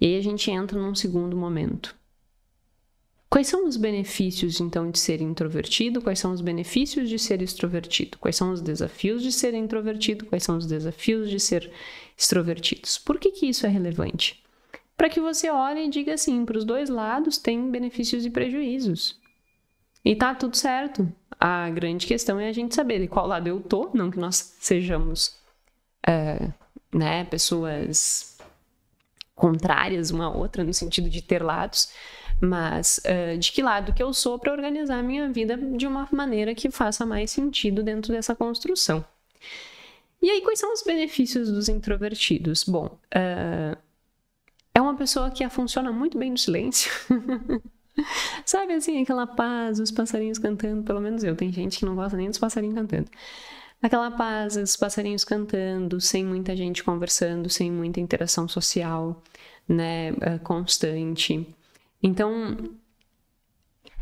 E aí a gente entra num segundo momento. Quais são os benefícios, então, de ser introvertido? Quais são os benefícios de ser extrovertido? Quais são os desafios de ser introvertido? Quais são os desafios de ser extrovertidos? Por que isso é relevante? Para que você olhe e diga assim, para os dois lados tem benefícios e prejuízos. E tá tudo certo. A grande questão é a gente saber de qual lado eu tô, não que nós sejamos pessoas contrárias uma à outra, no sentido de ter lados, mas de que lado que eu sou para organizar a minha vida de uma maneira que faça mais sentido dentro dessa construção. E aí, quais são os benefícios dos introvertidos? Bom, é uma pessoa que funciona muito bem no silêncio. Sabe assim, aquela paz, os passarinhos cantando, pelo menos eu. Tem gente que não gosta nem dos passarinhos cantando. Aquela paz, os passarinhos cantando, sem muita gente conversando, sem muita interação social, né, constante. Então,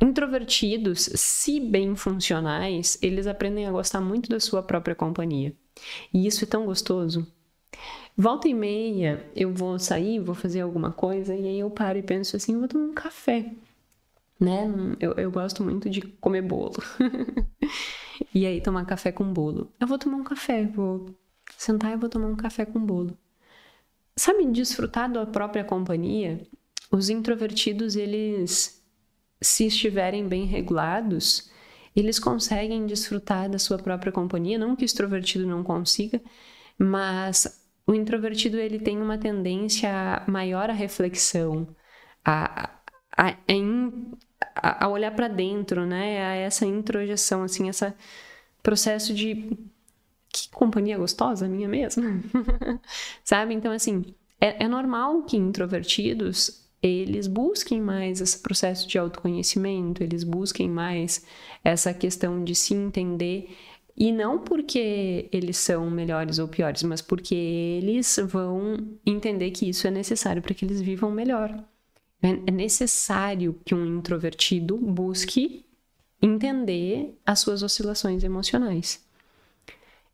introvertidos, se bem funcionais, eles aprendem a gostar muito da sua própria companhia. E isso é tão gostoso. Volta e meia, eu vou sair, vou fazer alguma coisa, e aí eu paro e penso assim, eu vou tomar um café, né? Eu gosto muito de comer bolo. E aí tomar café com bolo. Eu vou tomar um café, vou sentar e vou tomar um café com bolo. Sabe, desfrutar da própria companhia? Os introvertidos, eles, se estiverem bem regulados, eles conseguem desfrutar da sua própria companhia. Não que o extrovertido não consiga, mas o introvertido, ele tem uma tendência maior à reflexão, a olhar para dentro, né? A essa introjeção, assim, esse processo de que companhia gostosa, minha mesma. Sabe? Então, assim, é normal que introvertidos eles busquem mais esse processo de autoconhecimento, eles busquem mais essa questão de se entender, e não porque eles são melhores ou piores, mas porque eles vão entender que isso é necessário para que eles vivam melhor. É necessário que um introvertido busque entender as suas oscilações emocionais.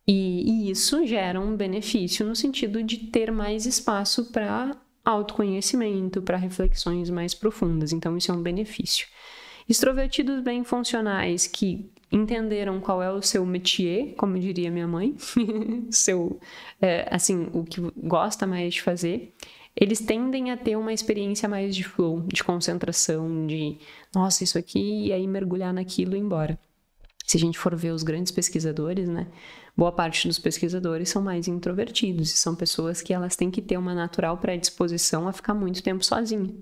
E isso gera um benefício no sentido de ter mais espaço para autoconhecimento, para reflexões mais profundas. Então, isso é um benefício. Extrovertidos bem funcionais que entenderam qual é o seu métier, como diria minha mãe, o que gosta mais de fazer, eles tendem a ter uma experiência mais de flow, de concentração, de nossa, isso aqui, e aí mergulhar naquilo e ir embora. Se a gente for ver os grandes pesquisadores, né, boa parte dos pesquisadores são mais introvertidos e são pessoas que elas têm que ter uma natural predisposição a ficar muito tempo sozinha.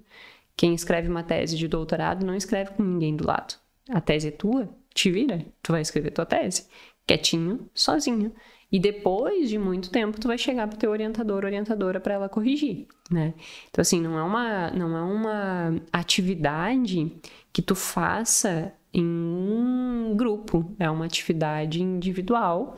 Quem escreve uma tese de doutorado não escreve com ninguém do lado. A tese é tua, te vira, tu vai escrever tua tese, quietinho, sozinho. E depois de muito tempo, tu vai chegar pro teu orientador, orientadora, para ela corrigir, né? Então, assim, não é uma atividade que tu faça em um grupo, é uma atividade individual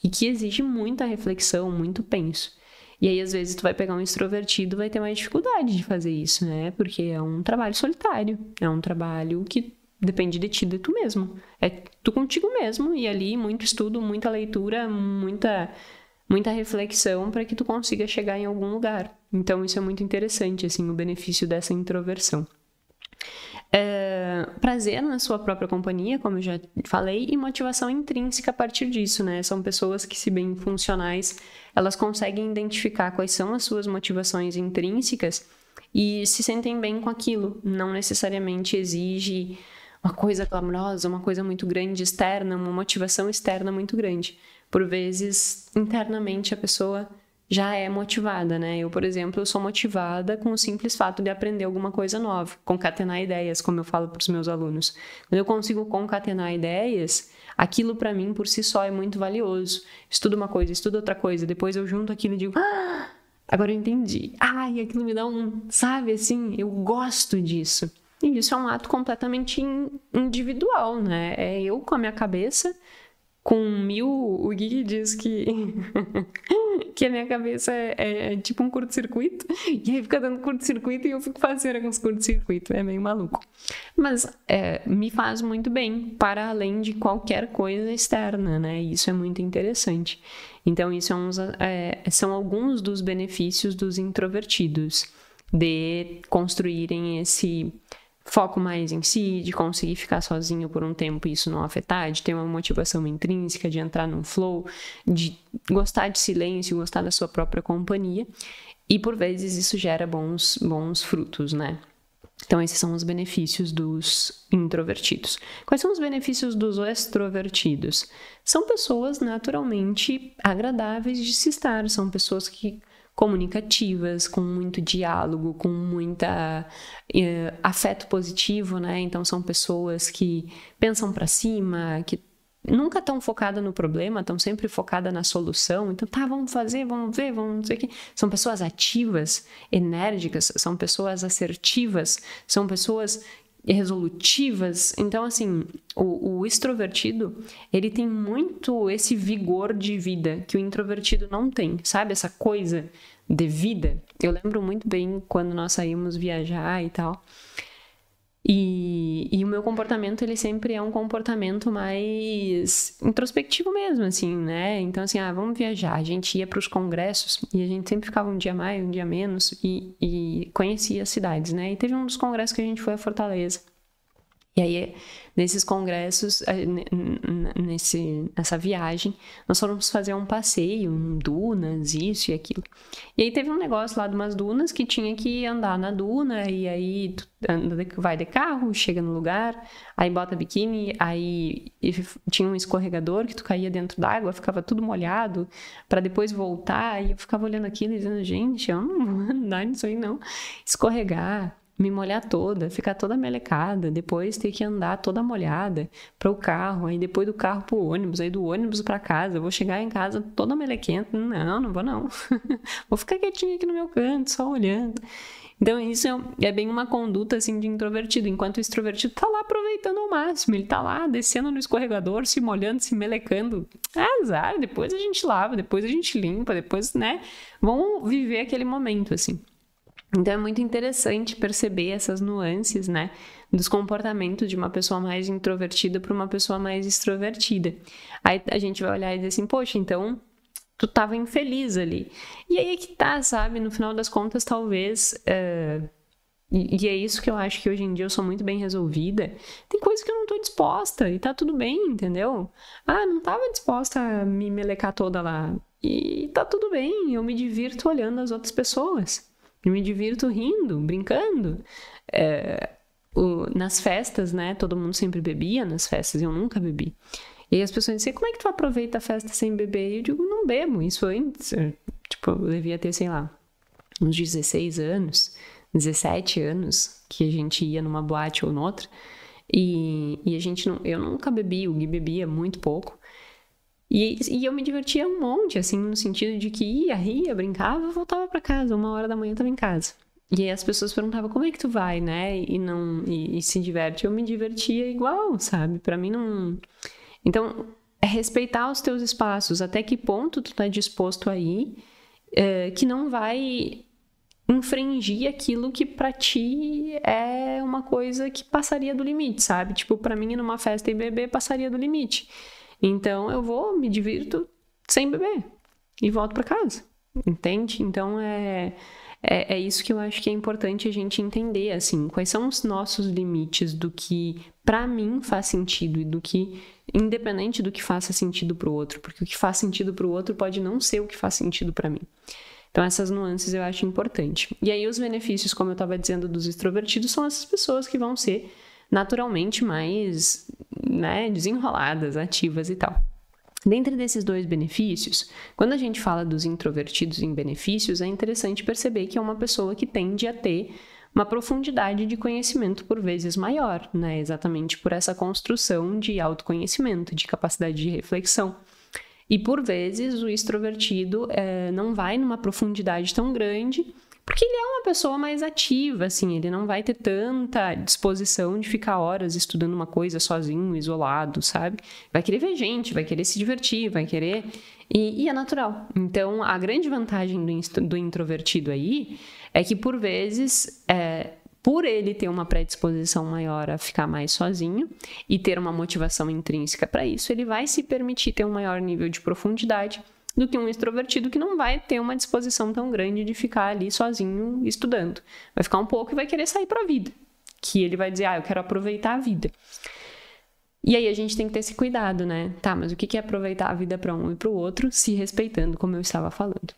e que exige muita reflexão, muito penso. E aí, às vezes, tu vai pegar um extrovertido, vai ter mais dificuldade de fazer isso, né? Porque é um trabalho solitário, é um trabalho que depende de ti, de tu mesmo. É tu contigo mesmo, e ali muito estudo, muita leitura, muita reflexão para que tu consiga chegar em algum lugar. Então, isso é muito interessante, assim, o benefício dessa introversão. Prazer na sua própria companhia, como eu já falei, e motivação intrínseca a partir disso, né? São pessoas que, se bem funcionais, elas conseguem identificar quais são as suas motivações intrínsecas e se sentem bem com aquilo. Não necessariamente exige uma coisa clamorosa, uma coisa muito grande externa, uma motivação externa muito grande. Por vezes, internamente, a pessoa já é motivada, né? Eu, por exemplo, eu sou motivada com o simples fato de aprender alguma coisa nova, concatenar ideias, como eu falo para os meus alunos. Quando eu consigo concatenar ideias, aquilo para mim por si só é muito valioso. Estudo uma coisa, estudo outra coisa, depois eu junto aquilo e digo, agora eu entendi. E aquilo me dá sabe, assim, eu gosto disso. E isso é um ato completamente individual, né? É eu com a minha cabeça, com 1000, o Gui diz que a minha cabeça é tipo um curto-circuito, e aí fica dando curto-circuito e eu fico fazendo com os curto-circuito, é meio maluco. Mas me faz muito bem, para além de qualquer coisa externa, né? Isso é muito interessante. Então, isso são alguns dos benefícios dos introvertidos. de construírem esse foco mais em si, de conseguir ficar sozinho por um tempo e isso não afetar, de ter uma motivação intrínseca, de entrar num flow, de gostar de silêncio, gostar da sua própria companhia. E por vezes isso gera bons frutos, né? Então esses são os benefícios dos introvertidos. Quais são os benefícios dos extrovertidos? São pessoas naturalmente agradáveis de se estar, são pessoas que comunicativas, com muito diálogo, com muita afeto positivo, né? Então são pessoas que pensam para cima, que nunca estão focadas no problema, estão sempre focadas na solução. Então, vamos fazer, vamos ver, vamos não sei o quê. São pessoas ativas, enérgicas, são pessoas assertivas, são pessoas resolutivas. Então, assim, o extrovertido, ele tem muito esse vigor de vida que o introvertido não tem, sabe? Essa coisa de vida. Eu lembro muito bem quando nós saímos viajar e tal. E o meu comportamento, ele sempre é um comportamento mais introspectivo mesmo, assim, né? Então, assim, vamos viajar. A gente ia para os congressos e a gente sempre ficava um dia mais, um dia menos e conhecia as cidades, né? E teve um dos congressos que a gente foi a Fortaleza. E aí, nesses congressos, nessa viagem, nós fomos fazer um passeio, dunas, isso e aquilo. E aí teve um negócio lá de umas dunas que tinha que andar na duna, e aí tu vai de carro, chega no lugar, aí bota biquíni, aí tinha um escorregador que tu caía dentro d'água, ficava tudo molhado, para depois voltar, e eu ficava olhando aquilo e dizendo, gente, eu não vou andar nisso aí não. Escorregar, me molhar toda, ficar toda melecada, depois ter que andar toda molhada para o carro, aí depois do carro pro ônibus, aí do ônibus para casa, eu vou chegar em casa toda melequenta, não vou não, vou ficar quietinha aqui no meu canto, só olhando. Então isso é bem uma conduta assim de introvertido, enquanto o extrovertido tá lá aproveitando ao máximo, ele tá lá descendo no escorregador, se molhando, se melecando, azar, depois a gente lava, depois a gente limpa, depois, né, vamos viver aquele momento assim. Então é muito interessante perceber essas nuances, né, dos comportamentos de uma pessoa mais introvertida para uma pessoa mais extrovertida. Aí a gente vai olhar e dizer assim, poxa, então tu tava infeliz ali. E aí é que tá, sabe, no final das contas talvez, e é isso que eu acho que hoje em dia eu sou muito bem resolvida, tem coisas que eu não tô disposta e tá tudo bem, entendeu? Não tava disposta a me melecar toda lá e tá tudo bem, eu me divirto olhando as outras pessoas. Eu me divirto rindo, brincando. Nas festas, né? Todo mundo sempre bebia nas festas, eu nunca bebi. E aí as pessoas diziam, como é que tu aproveita a festa sem beber? E eu digo, não bebo. Isso antes, tipo, eu devia ter, sei lá, uns 16 anos, 17 anos, que a gente ia numa boate ou noutra. E a gente eu nunca bebi, o Gui bebia muito pouco. E eu me divertia um monte, assim, no sentido de que ia, ria, brincava, voltava pra casa, 1h da manhã eu tava em casa. E aí as pessoas perguntavam, como é que tu vai, né? E se diverte. Eu me divertia igual, sabe? Pra mim não... Então, é respeitar os teus espaços, até que ponto tu tá disposto a ir, que não vai infringir aquilo que pra ti é uma coisa que passaria do limite, sabe? Tipo, pra mim ir numa festa e beber passaria do limite. Então, eu vou, me divirto sem beber e volto para casa, entende? Então, é isso que eu acho que é importante a gente entender, assim, quais são os nossos limites do que para mim faz sentido e do que, independente do que faça sentido para o outro, porque o que faz sentido para o outro pode não ser o que faz sentido para mim. Então, essas nuances eu acho importante. E aí, os benefícios, como eu estava dizendo, dos extrovertidos são essas pessoas que vão ser naturalmente mais, né, desenroladas, ativas e tal. Dentre desses dois benefícios, quando a gente fala dos introvertidos em benefícios, é interessante perceber que é uma pessoa que tende a ter uma profundidade de conhecimento por vezes maior, né? Exatamente por essa construção de autoconhecimento, de capacidade de reflexão. E por vezes o extrovertido não vai numa profundidade tão grande, porque ele é uma pessoa mais ativa, assim, ele não vai ter tanta disposição de ficar horas estudando uma coisa sozinho, isolado, sabe? Vai querer ver gente, vai querer se divertir, vai querer... E é natural. Então, a grande vantagem do introvertido aí é que, por vezes, por ele ter uma predisposição maior a ficar mais sozinho e ter uma motivação intrínseca para isso, ele vai se permitir ter um maior nível de profundidade do que um extrovertido que não vai ter uma disposição tão grande de ficar ali sozinho estudando. Vai ficar um pouco e vai querer sair para a vida, que ele vai dizer, eu quero aproveitar a vida. E aí a gente tem que ter esse cuidado, né? Tá, mas o que é aproveitar a vida para um e para o outro, se respeitando, como eu estava falando.